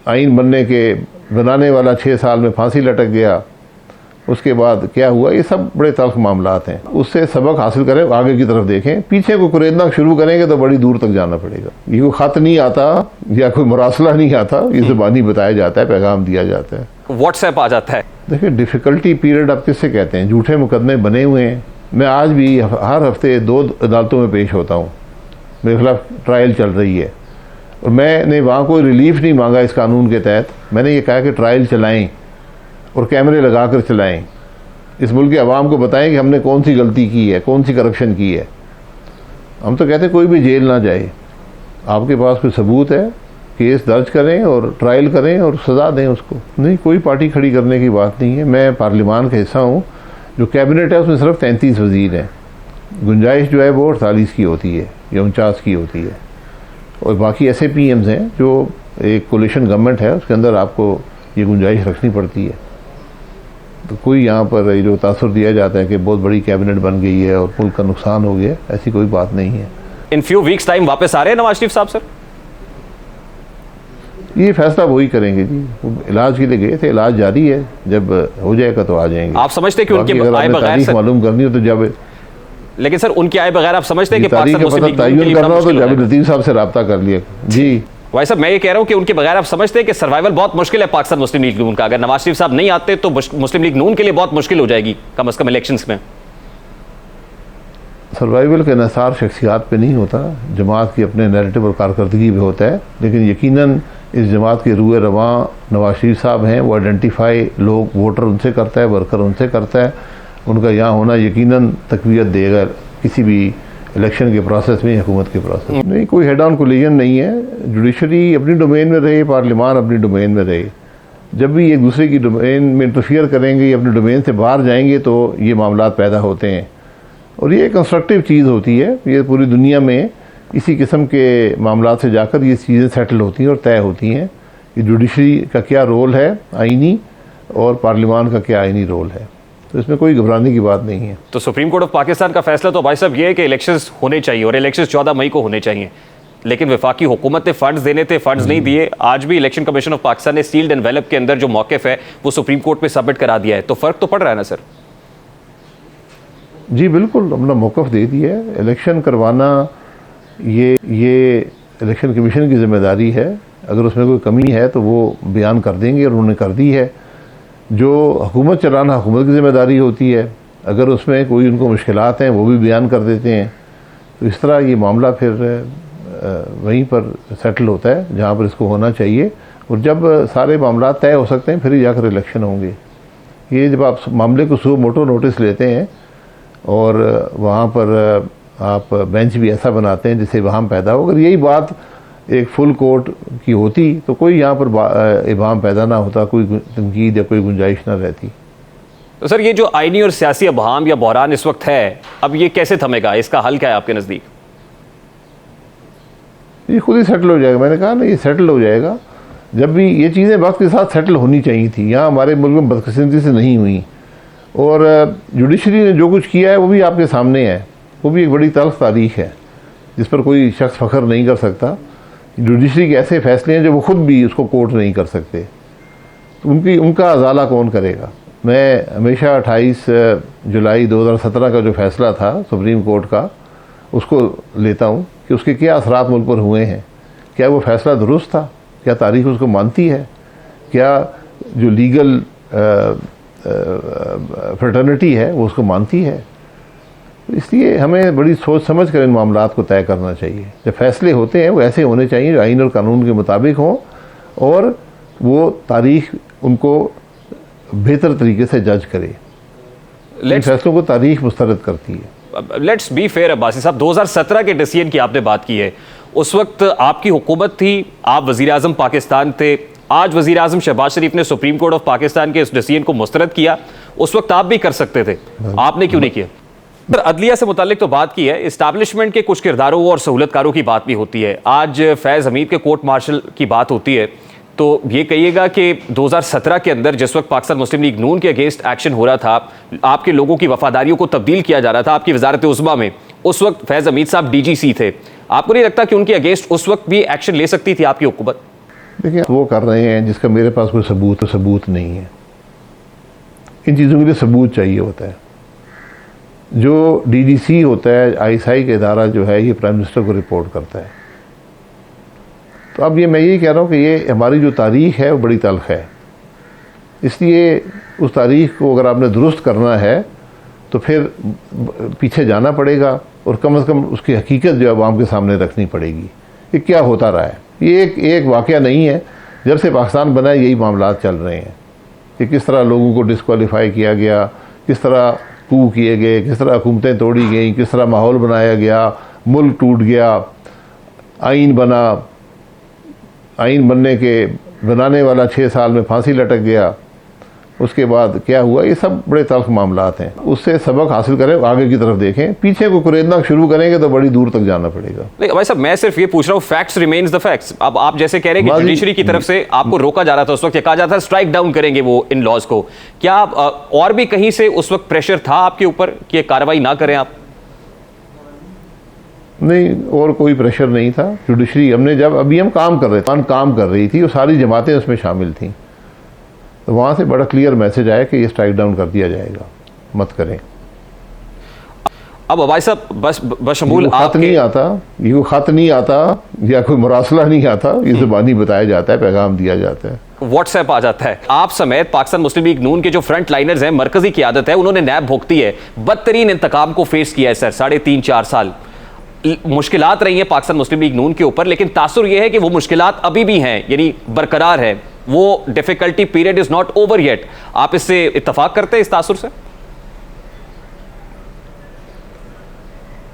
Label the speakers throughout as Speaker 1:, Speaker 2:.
Speaker 1: आइन बनाने वाला 6 साल में फांसी लटक गया, उसके बाद क्या हुआ, ये सब बड़े तल्ख मामलात हैं। उससे सबक हासिल करें, आगे की तरफ देखें। पीछे को कुरेदना शुरू करेंगे तो बड़ी दूर तक जाना पड़ेगा। ये कोई ख़त नहीं आता या कोई मुरासला नहीं आता, ये ज़बानी बताया जाता है, पैगाम दिया जाता है,
Speaker 2: व्हाट्सएप आ जाता है।
Speaker 1: देखिए डिफ़िकल्टी पीरियड आप किससे कहते हैं, झूठे मुकदमे बने हुए हैं। मैं आज भी हर हफ्ते 2 अदालतों में पेश होता हूँ, मेरे खिलाफ ट्रायल चल रही है, और मैंने वहाँ कोई रिलीफ नहीं मांगा इस कानून के तहत। मैंने ये कहा कि ट्रायल चलाएं और कैमरे लगा कर चलाएं, इस मुल्क के अवाम को बताएं कि हमने कौन सी गलती की है, कौन सी करप्शन की है। हम तो कहते हैं कोई भी जेल ना जाए, आपके पास कोई सबूत है, केस दर्ज करें और ट्रायल करें और सज़ा दें उसको। नहीं, कोई पार्टी खड़ी करने की बात नहीं है। मैं पार्लियामान का हिस्सा हूँ, जो कैबिनेट है उसमें सिर्फ 33 वज़ीर हैं, गुंजाइश जो है वो 48 की होती है या 49 की होती है, और बाकी ऐसे PMs हैं जो एक कोलिशन गवर्नमेंट है, उसके अंदर आपको ये गुंजाइश रखनी पड़ती है। तो कोई यहाँ पर जो तासुर दिया जाता है कि बहुत बड़ी कैबिनेट बन गई है और मुल्क का नुकसान हो गया, ऐसी कोई बात नहीं है।
Speaker 2: इन फ्यू वीक्स टाइम वापस आ रहे हैं नवाज शरीफ साहब? सर
Speaker 1: ये फैसला वही करेंगे जी, वो इलाज के लिए गए थे, इलाज जारी है, जब हो जाएगा तो आ जाएंगे।
Speaker 2: आप समझते हैं कि उनके आए बगैर
Speaker 1: मालूम करनी हो तो जब,
Speaker 2: लेकिन सर उनके आए बगैर आप समझते हैं कि
Speaker 1: पाकिस्तान मुस्लिम लीग तय्युन करना हो तो जावेद लतीफ़ साहब से रब्ता कर लिया जी।
Speaker 2: भाई साहब, मैं ये कह रहा हूं कि उनके बगैर आप समझते हैं कि सर्वाइवल बहुत मुश्किल है पाकिस्तान मुस्लिम लीग नून का। अगर नवाज शरीफ साहब नहीं आते तो मुस्लिम लीग नून के लिए बहुत मुश्किल हो जाएगी, कम से कम इलेक्शंस में।
Speaker 1: सर्वाइवल का इंहसार शख्सियात पे नहीं होता, जमात की अपने नैरेटिव और कारकर्दगी भी होता है, लेकिन यकीनन इस जमात के रूए रवां नवाज शरीफ साहब हैं। वो आइडेंटिफाई लोग, वोटर उनसे करता है, वर्कर उनसे करता है। उनका यहाँ होना यकीनन तक़वियत देगा किसी भी इलेक्शन के प्रोसेस में, हुकूमत के प्रोसेस में। नहीं, कोई हेड ऑन कोलिजन नहीं है। जुडिशरी अपनी डोमेन में रहे, पार्लियामान अपनी डोमेन में रहे। जब भी एक दूसरे की डोमेन में इंटरफियर करेंगे या अपनी डोमेन से बाहर जाएंगे तो ये मामला पैदा होते हैं, और ये कंस्ट्रक्टिव चीज़ होती है। ये पूरी दुनिया में इसी किस्म के मामला से जाकर ये चीज़ें सेटल होती हैं और तय होती हैं कि जुडिशरी का क्या रोल है आइनी, और पार्लियामान का क्या आइनी रोल है। तो इसमें कोई घबराने की बात नहीं है।
Speaker 2: तो सुप्रीम कोर्ट ऑफ पाकिस्तान का फैसला तो भाई साहब ये है कि इलेक्शंस होने चाहिए, और इलेक्शंस 14 मई को होने चाहिए, लेकिन वफाकी हुकूमत ने फंड्स देने थे, फंड्स नहीं दिए। आज भी इलेक्शन कमीशन ऑफ पाकिस्तान ने सील्ड एनवेलप के अंदर जो मौक़िफ़ है वो सुप्रीम कोर्ट में सबमिट करा दिया है। तो फ़र्क तो पड़ रहा है ना सर?
Speaker 1: जी बिल्कुल, अपना मौक़िफ़ दे दिया है। इलेक्शन करवाना ये इलेक्शन कमीशन की ज़िम्मेदारी है। अगर उसमें कोई कमी है तो वो बयान कर देंगे, और उन्होंने कर दी है। जो हुकूमत चलाना हुकूमत की ज़िम्मेदारी होती है, अगर उसमें कोई उनको मुश्किलात हैं वो भी बयान कर देते हैं। तो इस तरह ये मामला फिर वहीं पर सेटल होता है जहाँ पर इसको होना चाहिए, और जब सारे मामला तय हो सकते हैं फिर ही जाकर इलेक्शन होंगे। ये जब आप मामले को सो मोटो नोटिस लेते हैं और वहाँ पर आप बेंच भी ऐसा बनाते हैं जिससे वहाँ पैदा हो, अगर यही बात एक फुल कोर्ट की होती तो कोई यहाँ पर इबाम पैदा ना होता, कोई तनकीद या कोई गुंजाइश ना रहती।
Speaker 2: तो सर ये जो आइनी और सियासी अबहाम या बहरान इस वक्त है, अब ये कैसे थमेगा? इसका हल क्या है आपके नज़दीक?
Speaker 1: ये खुद ही सेटल हो जाएगा। मैंने कहा ना, ये सेटल हो जाएगा। जब भी ये चीज़ें वक्त के साथ सेटल होनी चाहिए थी, यहाँ हमारे मुल्क में बदकिस्मती से नहीं हुई, और जुडिशरी ने जो कुछ किया है वो भी आपके सामने है। वो भी एक बड़ी तल्ख तारीख है जिस पर कोई शख्स फ़ख्र नहीं कर सकता। जुडिशरी के ऐसे फैसले हैं जो वो ख़ुद भी उसको कोर्ट नहीं कर सकते, तो उनका अजाला कौन करेगा? मैं हमेशा 28 जुलाई 2017 का जो फ़ैसला था सुप्रीम कोर्ट का, उसको लेता हूँ कि उसके क्या असरात मुल्क पर हुए हैं। क्या वो फ़ैसला दुरुस्त था? क्या तारीख़ उसको मानती है? क्या जो लीगल फ्रेटर्निटी है वो उसको मानती है? इसलिए हमें बड़ी सोच समझ कर इन मामलात को तय करना चाहिए। जब फैसले होते हैं वो ऐसे होने चाहिए जो आइन और कानून के मुताबिक हों, और वो तारीख उनको बेहतर तरीके से जज करे। इन फैसलों को तारीख मुस्तरद करती है।
Speaker 2: लेट्स बी फेयर अब्बासी साहब, 2017 के डिसीजन की आपने बात की है, उस वक्त आपकी हुकूमत थी, आप वज़ीर आज़म पाकिस्तान थे। आज वज़ीर आज़म शहबाज शरीफ ने सुप्रीम कोर्ट ऑफ पाकिस्तान के इस डिसीजन को मुस्तरद किया। उस वक्त आप भी कर सकते थे, आपने क्यों नहीं किया? अदलिया से मुतालिक तो बात की है, इस्टेब्लिशमेंट के कुछ किरदारों और सहूलतकारों की बात भी होती है। आज फैज़ हमीद के कोर्ट मार्शल की बात होती है, तो ये कहिएगा कि 2017 के अंदर जिस वक्त पाकिस्तान मुस्लिम लीग नून के अगेंस्ट एक्शन हो रहा था, आपके लोगों की वफादारियों को तब्दील किया जा रहा था आपकी वजारत उज़्मा में, उस वक्त फैज़ हमीद साहब DGC थे। आपको नहीं लगता कि उनके अगेंस्ट उस वक्त भी एक्शन ले सकती थी आपकी हुकूमत?
Speaker 1: देखिए वो कर रहे हैं जिसका मेरे पास कोई सबूत नहीं है। इन चीज़ों के लिए सबूत चाहिए होता है। जो डीडीसी होता है, आईएसआई का इदारा जो है, ये प्राइम मिनिस्टर को रिपोर्ट करता है। तो अब ये मैं यही कह रहा हूँ कि ये हमारी जो तारीख़ है वो बड़ी तल्ख़ है। इसलिए उस तारीख़ को अगर आपने दुरुस्त करना है तो फिर पीछे जाना पड़ेगा और कम से कम उसकी हकीकत जो है आवाम के सामने रखनी पड़ेगी। ये क्या होता रहा है, ये एक वाक़या नहीं है। जब से पाकिस्तान बना है यही मामलात चल रहे हैं कि किस तरह लोगों को डिस्क्वालीफाई किया गया, किस तरह कू किए गए, किस तरह हुकूमतें तोड़ी गई, किस तरह माहौल बनाया गया, मुल्क टूट गया, आइन बना, आइन बनाने वाला 6 साल में फांसी लटक गया, उसके बाद क्या हुआ। ये सब बड़े तल्ख मामलात हैं। उससे सबक हासिल करें, आगे की तरफ देखें। पीछे को कुरेदना शुरू करेंगे तो बड़ी दूर तक जाना पड़ेगा।
Speaker 2: नहीं भाई साहब, मैं सिर्फ ये पूछ रहा हूँ, फैक्ट्स रिमेन्स द फैक्ट्स। अब आप जैसे कह रहे हैं कि जुडिशरी की तरफ से आपको रोका जा रहा था, उस वक्त कहा जाता था स्ट्राइक डाउन करेंगे वो इन लॉज को। क्या और भी कहीं से उस वक्त प्रेशर था आपके ऊपर कि ये कार्रवाई ना करें आप?
Speaker 1: नहीं, और कोई प्रेशर नहीं था। जुडिशरी हमने जब अभी हम काम कर रहे थे, काम कर रही थी और सारी जमातें उसमें शामिल थीं, तो वहाँ से बड़ा क्लियर मैसेज आया कि ये स्ट्राइक डाउन कर दिया जाएगा, मत करें।
Speaker 2: अब भाई साहब बशमूल
Speaker 1: खत नहीं आता, ये खत नहीं आता या कोई मुरासला नहीं आता, ये ज़बानी बताया जाता है, पैगाम दिया जाता है,
Speaker 2: व्हाट्सएप आ जाता है। आप समेत पाकिस्तान मुस्लिम लीग नून के जो फ्रंट लाइनर्स हैं, मरकजी क़यादत है, उन्होंने नैब भुगती है, बदतरीन इंतकाम को फेस किया है सर। 3.5-4 साल मुश्किलात रही हैं पाकिस्तान मुस्लिम लीग नून के ऊपर, लेकिन तासुर यह है कि वो मुश्किलात अभी भी हैं, यानी बरकरार है। वो difficulty period is not over yet. आप इससे इत्तफाक करते हैं, इस तासुर से?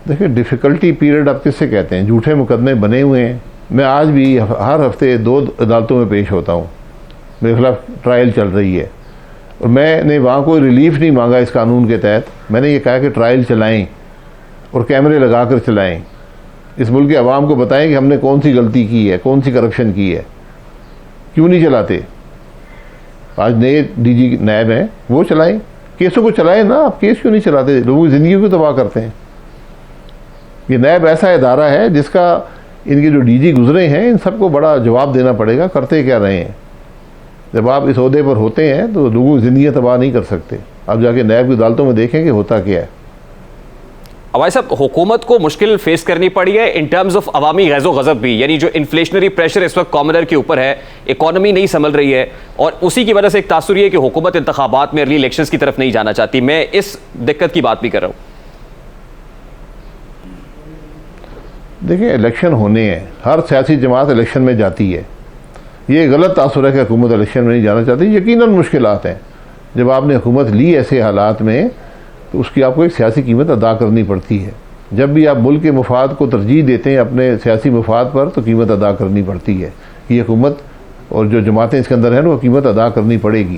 Speaker 1: देखिए, डिफ़िकल्टी पीरियड आप किससे कहते हैं? झूठे मुकदमे बने हुए हैं। मैं आज भी हर हफ्ते 2 अदालतों में पेश होता हूँ, मेरे खिलाफ ट्रायल चल रही है और मैंने वहाँ कोई रिलीफ नहीं मांगा इस कानून के तहत। मैंने ये कहा कि ट्रायल चलाएं और कैमरे लगा कर चलाएँ, इस मुल्क के अवाम को बताएं कि हमने कौन सी गलती की है, कौन सी करप्शन की है। क्यों नहीं चलाते? आज नए डीजी नैब हैं, वो चलाएं, केसों को चलाएं ना। आप केस क्यों नहीं चलाते? लोगों की ज़िंदगी को तबाह करते हैं। ये नैब ऐसा इदारा है जिसका इनके जो डीजी गुजरे हैं, इन सबको बड़ा जवाब देना पड़ेगा, करते क्या रहे हैं। जब आप इस ओहदे पर होते हैं तो लोगों की ज़िंदगी तबाह नहीं कर सकते। आप जाके नैब की अदालतों में देखें कि होता क्या है।
Speaker 2: भाई साहब, हुकूमत को मुश्किल फेस करनी पड़ी है इन टर्म्स ऑफ अवामी गैज़ो गज़ब भी, यानी जो इन्फ्लेशनरी प्रेशर इस वक्त कॉमनर के ऊपर है, इकॉनमी नहीं संभल रही है और उसी की वजह से एक तासुर है कि हुकूमत इंतखाबात में अर्ली इलेक्शंस की तरफ नहीं जाना चाहती। मैं इस दिक्कत की बात भी कर रहा हूँ।
Speaker 1: देखिए, इलेक्शन होने हैं, हर सियासी जमात इलेक्शन में जाती है। ये गलत तासुर है कि हुकूमत इलेक्शन में नहीं जाना चाहती। यकीनन मुश्किलात हैं। जब आपने हुकूमत ली ऐसे हालात में तो उसकी आपको एक सियासी कीमत अदा करनी पड़ती है। जब भी आप मुल्क के मफाद को तरजीह देते हैं अपने सियासी मफाद पर, तो कीमत अदा करनी पड़ती है। ये हुकूमत और जो जमातें इसके अंदर हैं वो कीमत अदा करनी पड़ेगी।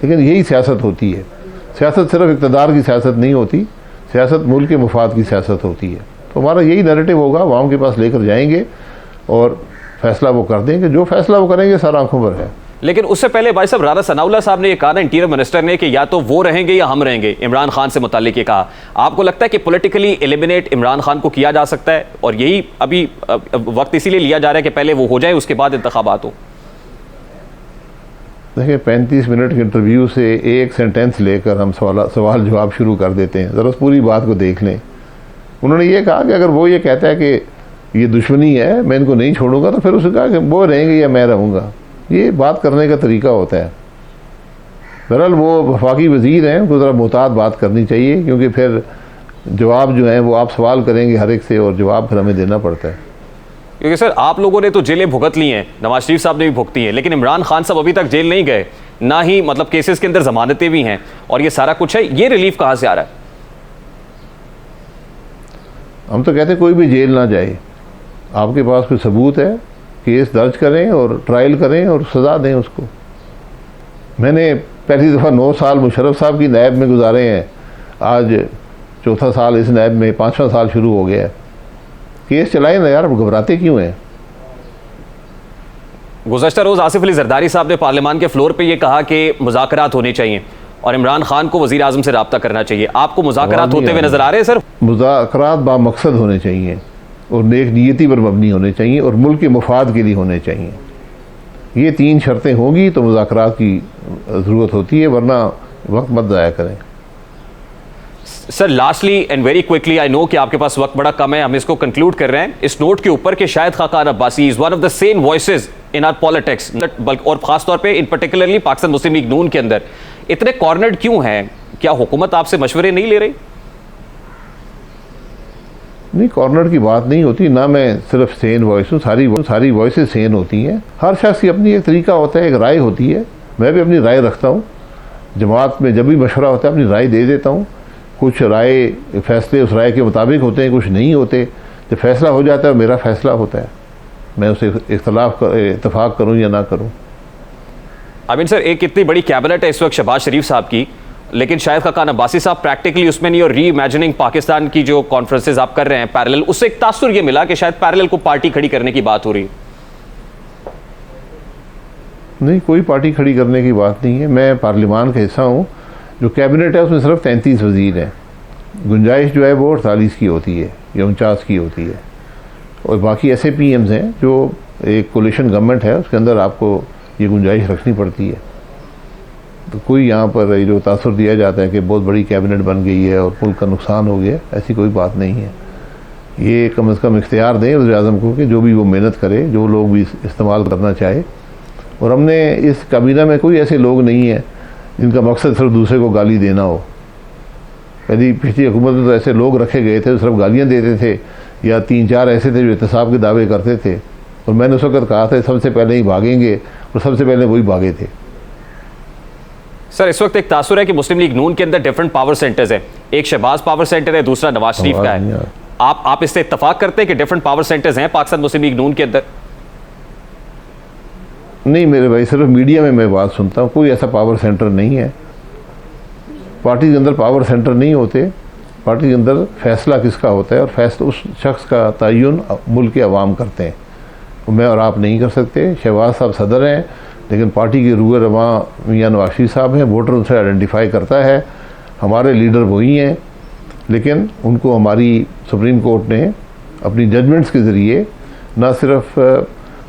Speaker 1: लेकिन यही सियासत होती है। सियासत सिर्फ इक़्तिदार की सियासत नहीं होती, सियासत मुल्क के मफाद की सियासत होती है। तो हमारा यही नैरेटिव होगा, आवाम के पास लेकर जाएंगे और फैसला वो कर देंगे। जो फैसला वो करेंगे सर आंखों पर है।
Speaker 2: लेकिन उससे पहले भाई साहब, राना सनाउल्लाह साहब ने ये कहा ना, इंटीरियर मिनिस्टर ने, कि या तो वो रहेंगे या हम रहेंगे। इमरान खान से मुताल्लिक ये कहा। आपको लगता है कि पॉलिटिकली एलिमिनेट इमरान खान को किया जा सकता है और यही अभी वक्त इसीलिए लिया जा रहा है कि पहले वो हो जाए, उसके बाद इंतखाबात हो?
Speaker 1: देखिए, 35 मिनट के इंटरव्यू से एक सेंटेंस लेकर हम सवाल जवाब शुरू कर देते हैं। ज़रा पूरी बात को देख लें। उन्होंने ये कहा कि अगर वो ये कहता है कि ये दुश्मनी है, मैं इनको नहीं छोड़ूंगा, तो फिर उसने कहा कि वो रहेंगे या मैं रहूँगा। ये बात करने का तरीका होता है। बहरहाल वो वफाकी वज़ीर हैं, उनको ज़रा मुहतात बात करनी चाहिए, क्योंकि फिर जवाब जो हैं वो आप सवाल करेंगे हर एक से और जवाब फिर हमें देना पड़ता है।
Speaker 2: क्योंकि सर, आप लोगों ने तो जेलें भुगत ली हैं, नवाज शरीफ साहब ने भी भुगती हैं, लेकिन इमरान खान साहब अभी तक जेल नहीं गए, ना ही मतलब केसेस के अंदर जमानतें भी हैं और ये सारा कुछ है। ये रिलीफ कहाँ से आ रहा है?
Speaker 1: हम तो कहते हैं कोई भी जेल ना जाए। आपके पास कोई सबूत है, केस दर्ज करें और ट्रायल करें और सज़ा दें उसको। मैंने पहली दफ़ा 9 साल मुशर्रफ साहब की नैब में गुजारे हैं, आज 4था साल इस नैब में, 5वां साल शुरू हो गया है। केस चलाए ना यार, घबराते क्यों हैं?
Speaker 2: गुज़श्ता रोज़ आसिफ अली जरदारी साहब ने पार्लियामान के फ्लोर पे ये कहा कि मुज़ाकरात होने चाहिए और इमरान खान को वज़ीर आज़म से रब्ता करना चाहिए। आपको मुज़ाकरात होते हुए नजर आ रहे हैं सर?
Speaker 1: मुज़ाकरात बामकसद होने चाहिए और नेक नीयती पर मबनी होने चाहिए और मुल्क के मफाद के लिए होने चाहिए। ये 3 शर्तें होंगी तो मुज़ाकरात की ज़रूरत होती है, वरना वक्त मत ज़ाया करें।
Speaker 2: Sir lastly and very quickly, I know कि आपके पास वक्त बड़ा कम है, हम इसको कंक्लूड कर रहे हैं इस नोट के ऊपर कि Shahid Khaqan Abbasi is one of the sane voices in our politics, और खासतौर पे इन पर्टिकुलरली पाकिस्तान मुस्लिम लीग नून के अंदर इतने कॉर्नर्ड क्यों हैं? क्या हुकूमत आपसे मशवरे नहीं ले रही?
Speaker 1: नहीं, कॉर्नर की बात नहीं होती ना, मैं सिर्फ सेन वॉइस हूँ, सारी वॉइसेस सेन होती हैं। हर शख्स की अपनी एक तरीका होता है, एक राय होती है। मैं भी अपनी राय रखता हूँ, जमात में जब भी मशवरा होता है अपनी राय दे देता हूँ। कुछ राय फैसले उस राय के मुताबिक होते हैं, कुछ नहीं होते। जब फैसला हो जाता है मेरा फैसला होता है, मैं उसे इत्तफाक करूँ या ना करूँ।
Speaker 2: आमीन सर, एक इतनी बड़ी कैबिनेट है इस वक्त शहबाज शरीफ साहब की, लेकिन शाहिद खाकान अब्बासी साहब प्रैक्टिकली उसमें नहीं, और री इमेजिनिंग पाकिस्तान की जो कॉन्फ्रेंसेज आप कर रहे हैं पैरेलल, उससे एक तासुर ये मिला कि शायद पैरेलल को पार्टी खड़ी करने की बात हो रही।
Speaker 1: नहीं, कोई पार्टी खड़ी करने की बात नहीं है। मैं पार्लियामान का हिस्सा हूँ। जो कैबिनेट है उसमें सिर्फ 33 वज़ीर हैं। गुंजाइश जो है वो 48 की होती है या 49 की होती है, और बाकी ऐसे PMs हैं जो एक कोलिशन गवर्नमेंट है, उसके अंदर आपको ये गुंजाइश रखनी पड़ती है। तो कोई यहाँ पर जो तासुर दिया जाता है कि बहुत बड़ी कैबिनेट बन गई है और मुल्क का नुकसान हो गया, ऐसी कोई बात नहीं है। ये कम से कम इख्तियार दें वज़ीर-ए-आज़म को कि जो भी वो मेहनत करे, जो लोग भी इस्तेमाल करना चाहे। और हमने इस काबीना में कोई ऐसे लोग नहीं हैं जिनका मकसद सिर्फ दूसरे को गाली देना हो। यदि पिछली हुकूमत में तो ऐसे लोग रखे गए थे जो सिर्फ गालियाँ देते थे, या 3-4 ऐसे थे जो एहतसाब के दावे करते थे, और मैंने उस वक्त कहा था सबसे पहले ही भागेंगे, और सबसे पहले वही भागे थे।
Speaker 2: सर इस वक्त एक तासुर है कि मुस्लिम लीग नून के अंदर डिफरेंट पावर सेंटर्स हैं, एक शहबाज पावर सेंटर है, दूसरा नवाज शरीफ का है। आप इससे इत्तफाक करते हैं कि डिफरेंट पावर सेंटर्स हैं पाकिस्तान मुस्लिम लीग नून के अंदर?
Speaker 1: नहीं मेरे भाई, सिर्फ मीडिया में मैं बात सुनता हूँ, कोई ऐसा पावर सेंटर नहीं है। पार्टी के अंदर पावर सेंटर नहीं होते। पार्टी के अंदर फैसला किसका होता है, और फैसला उस शख्स का तयन मुल्क के अवाम करते हैं, तो मैं और आप नहीं कर सकते। शहबाज साहब सदर हैं, लेकिन पार्टी के रूए रवा मियां नवाज शरीफ साहब हैं, वोटर उनसे आइडेंटिफाई करता है। हमारे लीडर वही हैं, लेकिन उनको हमारी सुप्रीम कोर्ट ने अपनी जजमेंट्स के ज़रिए न सिर्फ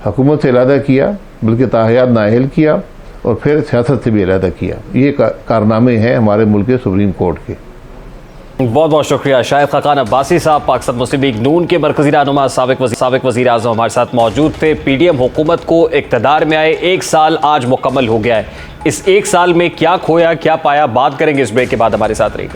Speaker 1: हुकूमत से अलहदा किया, बल्कि ताहयात नाअहल किया, और फिर सियासत से भी अलहदा किया। ये कारनामे हैं हमारे मुल्क के सुप्रीम कोर्ट के।
Speaker 2: बहुत बहुत शुक्रिया। शाहिद खाकान अब्बासी साहब पाकिस्तान मुस्लिम लीग नून के मरकज़ी रहनुमा, साबिक़ वज़ीर आज़म हमारे साथ मौजूद थे। PDM हुकूमत को इक़्तिदार में आए 1 साल आज मुकम्मल हो गया है। इस 1 साल में क्या खोया क्या पाया, बात करेंगे इस ब्रेक के बाद। हमारे साथ रहिए।